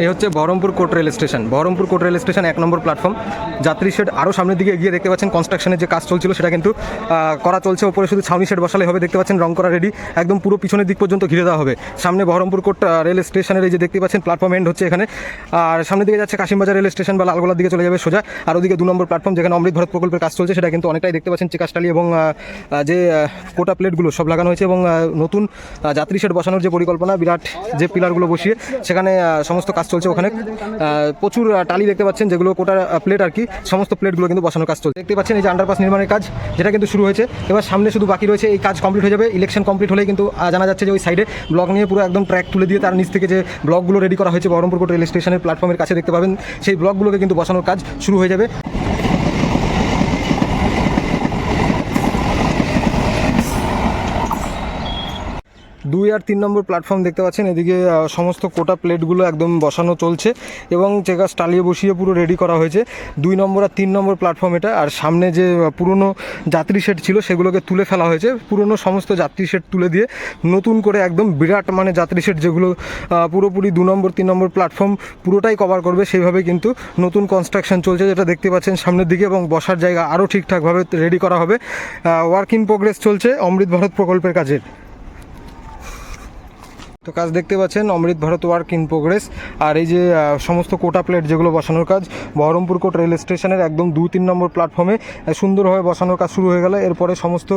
এই হচ্ছে Baharampur court rail station. Baharampur court rail station 1 নম্বর platform. যাত্রী শেড আরও সামনের দিকে এগিয়ে দেখতে পাচ্ছেন কনস্ট্রাকশনের যে কাজ চলছিল সেটা কিন্তু করা চলছে। ওপরে শুধু ছাউনি শেড বসালে হবে, দেখতে পাচ্ছেন রং করা রেডি, একদম পুরো পিছনের দিক পর্যন্ত ঘিরে দেওয়া হবে। সামনে বহরমপুর কোর্ট রেল স্টেশনের এই যে দেখতে পাচ্ছেন প্ল্যাটফর্ম এন্ড হচ্ছে এখানে, আর সামনের দিকে যাচ্ছে কাশিমবাজার রেল স্টেশন বা লালগোলার দিকে চলে যাবে সোজা। আর ওদিকে 2 নম্বর প্ল্যাটফর্ম যেখানে অমৃত ভারত প্রকল্পের কাজ চলছে সেটা কিন্তু অনেকটাই দেখতে পাচ্ছেন চেকাস্টালি এবং যে কোটা প্লেটগুলো সব লাগানো হয়েছে এবং নতুন যাত্রী শেড বসানোর যে পরিকল্পনা, বিরাট যে পিলারগুলো বসিয়ে সেখানে সমস্ত কাজ চলছে। ওখানে প্রচুর টালি দেখতে পাচ্ছেন যেগুলো কোটার প্লেট আর কি, সমস্ত প্লেটগুলো কিন্তু বসানোর কাজ চলছে। দেখতে পাচ্ছেন এই যে আন্ডারপাস নির্মাণের কাজ যেটা কিন্তু শুরু হয়েছে। এবার সামনে শুধু বাকি রয়েছে এই কাজ কমপ্লিট হয়ে যাবে। ইলেকশন কমপ্লিট হলেই কিন্তু জানা যাচ্ছে যে ওই সাইডে ব্লক নিয়ে পুরো একদম ট্র্যাক তুলে দিয়ে তার নিচ থেকে যে ব্লকগুলো রেডি করা হয়েছে বহরমপুর কোর্ট রেল স্টেশনের প্ল্যাটফর্মের কাছে দেখতে পাবেন, সেই ব্লকগুলোকে কিন্তু বসানোর কাজ শুরু হয়ে যাবে। 2 আর 3 নম্বর প্ল্যাটফর্ম দেখতে পাচ্ছেন, এদিকে সমস্ত কোটা প্লেটগুলো একদম বসানো চলছে এবং চেকাস টালিয়ে বসিয়ে পুরো রেডি করা হয়েছে। 2 নম্বর আর 3 নম্বর প্ল্যাটফর্ম এটা। আর সামনে যে পুরনো যাত্রী শেড ছিল সেগুলোকে তুলে ফেলা হয়েছে, পুরনো সমস্ত যাত্রী শেড তুলে দিয়ে নতুন করে একদম বিরাট মানে যাত্রী শেড যেগুলো পুরোপুরি 2 নম্বর 3 নম্বর প্ল্যাটফর্ম পুরোটাই কভার করবে, সেইভাবে কিন্তু নতুন কনস্ট্রাকশন চলছে যেটা দেখতে পাচ্ছেন সামনের দিকে। এবং বসার জায়গা আরও ঠিকঠাকভাবে রেডি করা হবে। ওয়ার্ক ইন প্রোগ্রেস চলছে অমৃত ভারত প্রকল্পের কাজের। তো কাজ দেখতে পাচ্ছেন অমৃত ভারত ওয়ার্ক ইন প্রোগ্রেস। আর এই যে সমস্ত কোটা প্লেট যেগুলো বসানোর কাজ বহরমপুর কোর্ট রেল স্টেশনের একদম 2-3 নম্বর প্ল্যাটফর্মে সুন্দরভাবে বসানোর কাজ শুরু হয়ে গেল। এরপরে সমস্ত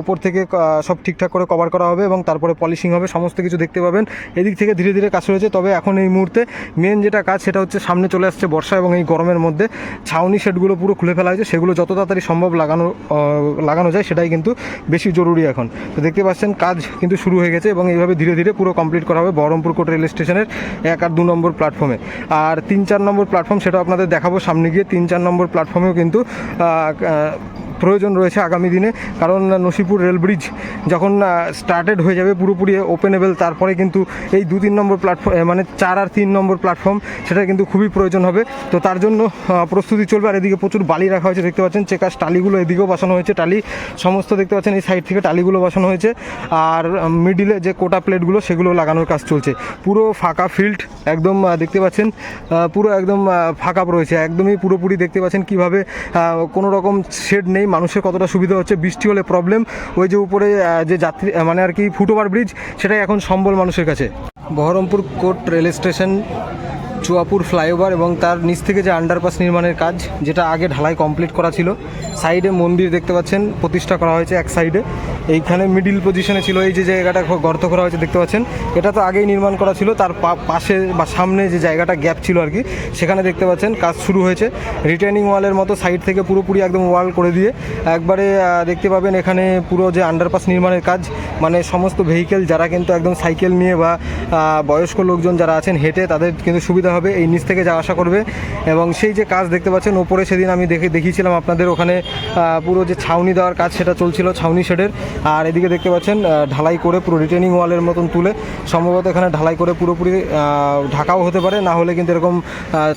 উপর থেকে সব ঠিকঠাক করে কভার করা হবে এবং তারপরে পলিশিং হবে, সমস্ত কিছু দেখতে পাবেন। এদিক থেকে ধীরে ধীরে কাজ রয়েছে। তবে এখন এই মুহূর্তে মেন যেটা কাজ সেটা হচ্ছে সামনে চলে আসছে বর্ষা এবং এই গরমের মধ্যে ছাউনি শেডগুলো পুরো খুলে ফেলা হয়েছে, সেগুলো যত তাড়াতাড়ি সম্ভব লাগানো যায় সেটাই কিন্তু বেশি জরুরি এখন। তো দেখতে পাচ্ছেন কাজ কিন্তু শুরু হয়ে গেছে এবং এইভাবে ধীরে ধীরে পুরো কমপ্লিট করা হবে বহরমপুর কোর্ট রেল স্টেশনের 1 আর 2 নম্বর প্ল্যাটফর্মে। আর 3-4 নম্বর প্ল্যাটফর্ম সেটা আপনাদের দেখাবো সামনে গিয়ে। 3-4 নম্বর প্ল্যাটফর্মেও কিন্তু প্রয়োজন রয়েছে আগামী দিনে, কারণ নসিপুর রেল ব্রিজ যখন স্টার্টেড হয়ে যাবে পুরোপুরি ওপেনেবল, তারপরে কিন্তু এই 2-3 নম্বর প্ল্যাটফর্ম মানে 4 আর 3 নম্বর প্ল্যাটফর্ম সেটা কিন্তু খুবই প্রয়োজন হবে। তো তার জন্য প্রস্তুতি চলবে। আর এদিকে প্রচুর বালি রাখা হয়েছে, দেখতে পাচ্ছেন চেকাস টালিগুলো এদিকেও বসানো হয়েছে, টালি সমস্ত দেখতে পাচ্ছেন এই সাইড থেকে টালিগুলো বসানো হয়েছে। আর মিডিলে যে কোটা প্লেটগুলো সেগুলো লাগানোর কাজ চলছে। পুরো ফাঁকা ফিল্ড একদম দেখতে পাচ্ছেন, পুরো একদম ফাঁকা রয়েছে, একদমই পুরোপুরি দেখতে পাচ্ছেন কীভাবে কোনো রকম শেড নেই। মানুষের কতটা সুবিধা হচ্ছে, বৃষ্টি হলে প্রবলেম, ওই যে উপরে যে যাত্রী মানে আর কি ফুটওভার ব্রিজ সেটাই এখন সম্বল মানুষের কাছে। Baharampur court rail station, Chuapur flyover এবং তার নিচ থেকে যে আন্ডারপাস নির্মাণের কাজ যেটা আগে ঢালাই কমপ্লিট করা ছিল। সাইডে মন্দির দেখতে পাচ্ছেন প্রতিষ্ঠা করা হয়েছে এক সাইডে, এইখানে মিডিল পজিশনে ছিল এই যে জায়গাটা গর্ত করা হয়েছে দেখতে পাচ্ছেন, এটা তো আগেই নির্মাণ করা ছিল। তার পাশে বা সামনে যে জায়গাটা গ্যাপ ছিল আর কি, সেখানে দেখতে পাচ্ছেন কাজ শুরু হয়েছে। রিটেনিং ওয়ালের মতো সাইড থেকে পুরোপুরি একদম ওয়াল করে দিয়ে একবারে দেখতে পাবেন এখানে পুরো যে আন্ডারপাস নির্মাণের কাজ, মানে সমস্ত ভেহিকেল যারা কিন্তু একদম সাইকেল নিয়ে বা বয়স্ক লোকজন যারা আছেন হেঁটে, তাদের কিন্তু সুবিধা হবে, এই নিচ থেকে যাওয়া আসা করবে। এবং সেই যে কাজ দেখতে পাচ্ছেন ওপরে, সেদিন আমি দেখিয়েছিলাম আপনাদের ওখানে পুরো যে ছাউনি দেওয়ার কাজ সেটা চলছিল ছাউনি শেডের। আর এদিকে দেখতে পাচ্ছেন ঢালাই করে পুরো রিটেনিং ওয়ালের মতন তুলে সম্ভবত এখানে ঢালাই করে পুরোপুরি ঢাকাও হতে পারে, না হলে কিন্তু এরকম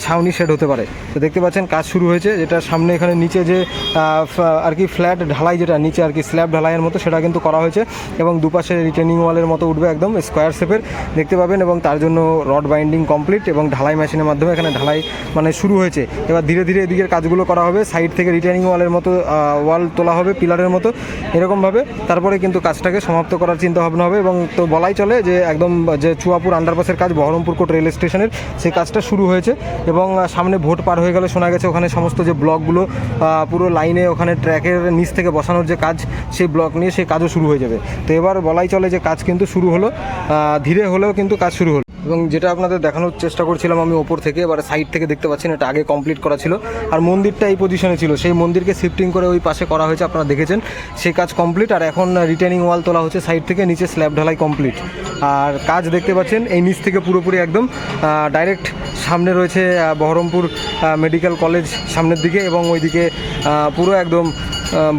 ছাউনি শেড হতে পারে। তো দেখতে পাচ্ছেন কাজ শুরু হয়েছে, যেটা সামনে এখানে নিচে যে আর কি ফ্ল্যাট ঢালাই যেটা নিচে আর কি স্ল্যাব ঢালাইয়ের মতো সেটা কিন্তু করা হয়েছে এবং দুপাশে রিটেনিং ওয়ালের মতো উঠবে একদম স্কোয়ার শেপের দেখতে পাবেন। এবং তার জন্য রড বাইন্ডিং কমপ্লিট এবং ঢালাই মেশিনের মাধ্যমে এখানে ঢালাই মানে শুরু হয়েছে। এবার ধীরে ধীরে এদিকের কাজগুলো করা হবে, সাইড থেকে রিটেনিং ওয়ালের মতো ওয়াল তোলা হবে পিলারের মতো এরকমভাবে, তারপরে কিন্তু কাজটাকে সমাপ্ত করার চিন্তা ভাবনা হবে। এবং তো বলাই চলে যে একদম যে চুয়াপুর আন্ডারপাসের কাজ বহরমপুর কোর্ট রেল স্টেশনের সেই কাজটা শুরু হয়েছে। এবং সামনে ভোট পার হয়ে গেলে শোনা গেছে ওখানে সমস্ত যে ব্লকগুলো পুরো লাইনে ওখানে ট্র্যাকের নিচ থেকে বসানোর যে কাজ, সেই ব্লক নিয়ে সেই কাজও শুরু হয়ে যাবে। তো এবার বলাই চলে যে কাজ কিন্তু শুরু হলো, ধীরে হলেও কিন্তু কাজ শুরু হলো। এবং যেটা আপনাদের দেখানোর চেষ্টা করছিলাম আমি ওপর থেকে, এবার সাইড থেকে দেখতে পাচ্ছেন এটা আগে কমপ্লিট করা ছিল। আর মন্দিরটা এই পজিশনে ছিল, সেই মন্দিরকে শিফটিং করে ওই পাশে করা হয়েছে, আপনারা দেখেছেন সেই কাজ কমপ্লিট। আর এখন রিটেনিং ওয়াল তোলা হচ্ছে সাইড থেকে, নিচে স্ল্যাব ঢালাই কমপ্লিট। আর কাজ দেখতে পাচ্ছেন এই নিচ থেকে পুরোপুরি একদম ডাইরেক্ট সামনে রয়েছে বহরমপুর মেডিকেল কলেজ সামনের দিকে, এবং ওইদিকে পুরো একদম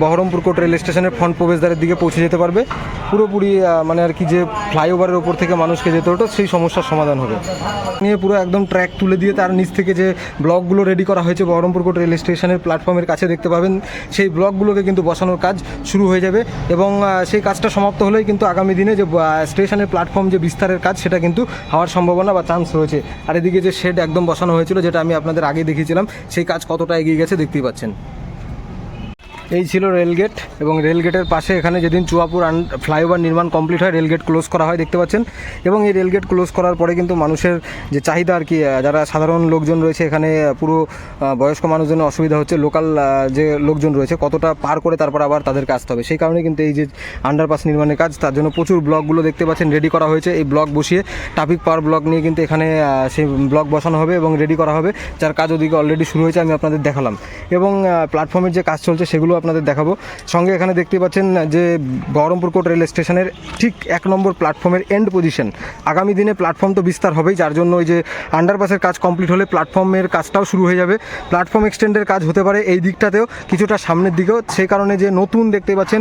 বহরমপুর কোর্ট রেল স্টেশনের ফ্রন্ট প্রবেশদ্বারের দিকে পৌঁছে যেতে পারবে। পুরোপুরি মানে আর কি যে ফ্লাইওভারের ওপর থেকে মানুষকে যেতে হতো সেই সমস্যার সমাধান হবে। নিয়ে পুরো একদম ট্র্যাক তুলে দিয়ে তার নিচ থেকে যে ব্লকগুলো রেডি করা হয়েছে বহরমপুর কোর্ট রেল স্টেশনের প্ল্যাটফর্মের কাছে দেখতে পাবেন, সেই ব্লকগুলোকে কিন্তু বসানোর কাজ শুরু হয়ে যাবে এবং সেই কাজটা সমাপ্ত হলেই কিন্তু আগামী দিনে যে স্টেশনের প্ল্যাটফর্ম যে বিস্তারের কাজ সেটা কিন্তু হওয়ার সম্ভাবনা বা চান্স রয়েছে। আর এদিকে যে শেড একদম বসানো হয়েছিল, যেটা আমি আপনাদের আগে দেখিয়েছিলাম, সেই কাজ কতটা এগিয়ে গেছে দেখতেই পাচ্ছেন। এই ছিল রেলগেট এবং রেলগেটের পাশে এখানে যেদিন চুয়াপুর ফ্লাইওভার নির্মাণ কমপ্লিট হয় রেলগেট ক্লোজ করা হয় দেখতে পাচ্ছেন। এবং এই রেলগেট ক্লোজ করার পরে কিন্তু মানুষের যে চাহিদা আর কি, যারা সাধারণ লোকজন রয়েছে এখানে, পুরো বয়স্ক মানুষজনের অসুবিধা হচ্ছে, লোকাল যে লোকজন রয়েছে কতটা পার করে তারপর আবার তাদেরকে আসতে হবে, সেই কারণে কিন্তু এই যে আন্ডারপাস নির্মাণের কাজ, তার জন্য প্রচুর ব্লকগুলো দেখতে পাচ্ছেন রেডি করা হয়েছে। এই ব্লক বসিয়ে ট্রাফিক পাওয়ার ব্লক নিয়ে কিন্তু এখানে সেই ব্লক বসানো হবে এবং রেডি করা হবে, যার কাজ ওদিকে অলরেডি শুরু হয়েছে, আমি আপনাদের দেখালাম। এবং প্ল্যাটফর্মের যে কাজ চলছে সেগুলো আপনাদের দেখাবো। সঙ্গে এখানে দেখতে পাচ্ছেন যে বহরমপুর কোর্ট রেল স্টেশনের ঠিক 1 নম্বর প্ল্যাটফর্মের এন্ড পজিশন। আগামী দিনে প্ল্যাটফর্ম তো বিস্তার হবেই, যার জন্য ওই যে আন্ডারপাসের কাজ কমপ্লিট হলে প্ল্যাটফর্মের কাজটাও শুরু হয়ে যাবে। প্ল্যাটফর্ম এক্সটেন্ডের কাজ হতে পারে এই দিকটাতেও, কিছুটা সামনের দিকেও। সেই কারণে যে নতুন দেখতে পাচ্ছেন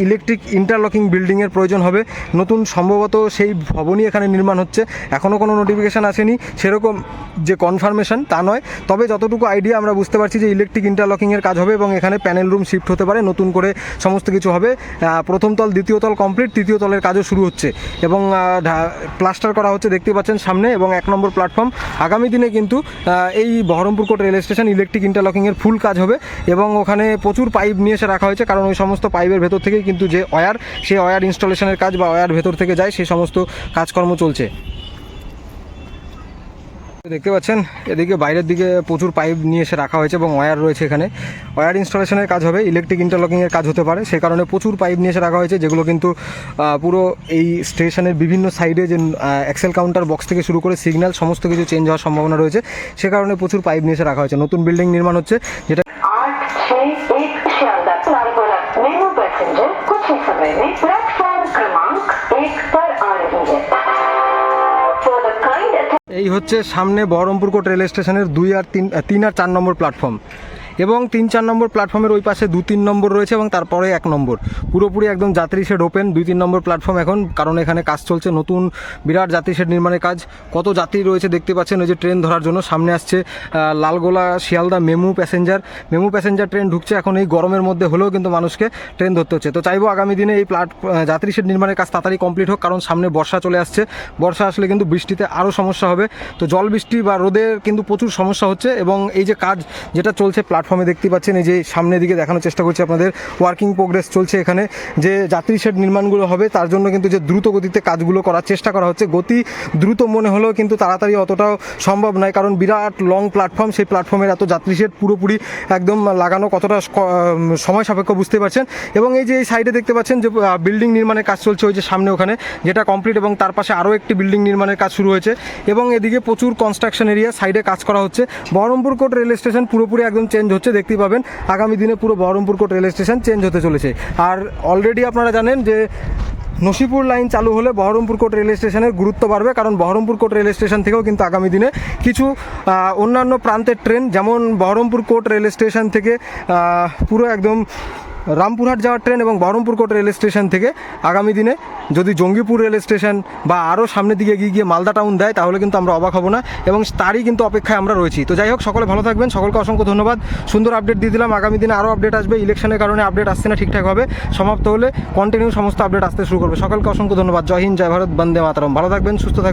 ইলেকট্রিক ইন্টারলকিং বিল্ডিংয়ের প্রয়োজন হবে। নতুন সম্ভবত সেই ভবনই এখানে নির্মাণ হচ্ছে, এখনও কোনো নোটিফিকেশান আসেনি, সেরকম যে কনফার্মেশন তা নয়। তবে যতটুকু আইডিয়া আমরা বুঝতে পারছি যে ইলেকট্রিক ইন্টারলকিংয়ের কাজ হবে এবং এখানে প্যানেল রুম শিফট হতে পারে, নতুন করে সমস্ত কিছু হবে। প্রথম তল, দ্বিতীয় তল কমপ্লিট, তৃতীয় তলের কাজও শুরু হচ্ছে এবং প্লাস্টার করা হচ্ছে দেখতে পাচ্ছেন সামনে। এবং 1 নম্বর প্ল্যাটফর্ম আগামী দিনে কিন্তু এই Baharampur court rail station electric ইন্টারলকিংয়ের ফুল কাজ হবে এবং ওখানে প্রচুর পাইপ নিয়ে এসে রাখা হয়েছে, কারণ ওই সমস্ত পাইপের ভেতর থেকেই কিন্তু যে ওয়্যার, সেই ওয়্যার ইনস্টলেশনের কাজ বা ওয়্যার ভেতর থেকে যায়, সেই সমস্ত কাজকর্ম চলছে। দেখতে পাচ্ছেন এদিকে বাইরের দিকে প্রচুর পাইপ নিয়ে এসে রাখা হয়েছে এবং ওয়্যার রয়েছে এখানে। ওয়্যার ইনস্টলেশনের কাজ হবে, ইলেকট্রিক ইন্টারলকিংয়ের কাজ হতে পারে, সেই কারণে প্রচুর পাইপ নিয়ে এসে রাখা হয়েছে, যেগুলো কিন্তু পুরো এই স্টেশনের বিভিন্ন সাইডে যে অ্যাক্সেল কাউন্টার বক্স থেকে শুরু করে সিগন্যাল সমস্ত কিছু চেঞ্জ হওয়ার সম্ভাবনা রয়েছে, সে কারণে প্রচুর পাইপ নিয়ে এসে রাখা হয়েছে। নতুন বিল্ডিং নির্মাণ হচ্ছে, যেটা এই হচ্ছে সামনে বহরমপুর কোর্ট রেল স্টেশনের 2 আর 3 আর 4 নম্বর প্ল্যাটফর্ম। এবং 3-4 নম্বর প্ল্যাটফর্মের ওই পাশে 2-3 নম্বর রয়েছে এবং তারপরে 1 নম্বর, পুরোপুরি একদম যাত্রী শেড ওপেন 2-3 নম্বর প্ল্যাটফর্ম এখন, কারণ এখানে কাজ চলছে নতুন বিরাট যাত্রী শেড নির্মাণের কাজ। কত যাত্রী রয়েছে দেখতে পাচ্ছেন, ওই যে ট্রেন ধরার জন্য সামনে আসছে লালগোলা শিয়ালদা মেমু প্যাসেঞ্জার ট্রেন ঢুকছে এখন। এই গরমের মধ্যে হলেও কিন্তু মানুষকে ট্রেন ধরতে হচ্ছে। তো চাইবো আগামী দিনে এই যাত্রী শেড নির্মাণের কাজ তাড়াতাড়ি কমপ্লিট হোক, কারণ সামনে বর্ষা চলে আসছে, বর্ষা আসলে কিন্তু বৃষ্টিতে আরও সমস্যা হবে। তো জল বৃষ্টি বা রোদের কিন্তু প্রচুর সমস্যা হচ্ছে এবং এই যে কাজ যেটা চলছে প্ল্যাটফর্মে দেখতে পাচ্ছেন, এই যে সামনের দিকে দেখানোর চেষ্টা করছি আপনাদের, ওয়ার্কিং প্রোগ্রেস চলছে এখানে। যে যাত্রী শেড নির্মাণগুলো হবে তার জন্য কিন্তু যে দ্রুত গতিতে কাজগুলো করার চেষ্টা করা হচ্ছে, গতি দ্রুত মনে হলেও কিন্তু তাড়াতাড়ি অতটাও সম্ভব নয়, কারণ বিরাট লং প্ল্যাটফর্ম, সেই প্ল্যাটফর্মের এত যাত্রী শেড পুরোপুরি একদম লাগানো কতটা সময় সাপেক্ষ বুঝতে পারছেন। এবং এই যে এই সাইডে দেখতে পাচ্ছেন যে বিল্ডিং নির্মাণের কাজ চলছে ওই যে সামনে ওখানে, যেটা কমপ্লিট, এবং তার পাশে আরও একটি বিল্ডিং নির্মাণের কাজ শুরু হয়েছে। এবং এদিকে প্রচুর কনস্ট্রাকশন এরিয়া সাইডে কাজ করা হচ্ছে। বহরমপুর কোর্ট রেল স্টেশন পুরোপুরি একদম চেঞ্জ হচ্ছে, দেখতেই পাবেন আগামী দিনে পুরো Baharampur court rail station change হতে চলেছে। আর অলরেডি আপনারা জানেন যে নসিপুর লাইন চালু হলে বহরমপুর কোর্ট রেল স্টেশনের গুরুত্ব বাড়বে, কারণ বহরমপুর কোর্ট রেল স্টেশন থেকেও কিন্তু আগামী দিনে কিছু অন্যান্য প্রান্তের ট্রেন, যেমন বহরমপুর কোর্ট রেল স্টেশন থেকে পুরো একদম রামপুরহাট যাওয়ার ট্রেন এবং বহরমপুর কোর্ট রেল স্টেশন থেকে আগামী দিনে যদি জঙ্গিপুর রেল স্টেশন বা আরও সামনের দিকে গিয়ে মালদা টাউন দেয়, তাহলে কিন্তু আমরা অবাক হব না এবং তারই কিন্তু অপেক্ষায় আমরা রয়েছি। তো যাই হোক, সকলে ভালো থাকবেন, সকলকে অসংখ্য ধন্যবাদ। সুন্দর আপডেট দিয়ে দিলাম, আগামী দিনে আরও আপডেট আসবে। ইলেকশনের কারণে আপডেট আসছে না ঠিকঠাকভাবে, সমাপ্ত হলে কন্টিনিউ সমস্ত আপডেট আসতে শুরু করবে। সকলকে অসংখ্য ধন্যবাদ। জয় হিন্দ, জয় ভারত, বন্দে মাতরম। ভালো থাকবেন, সুস্থ থাকবেন।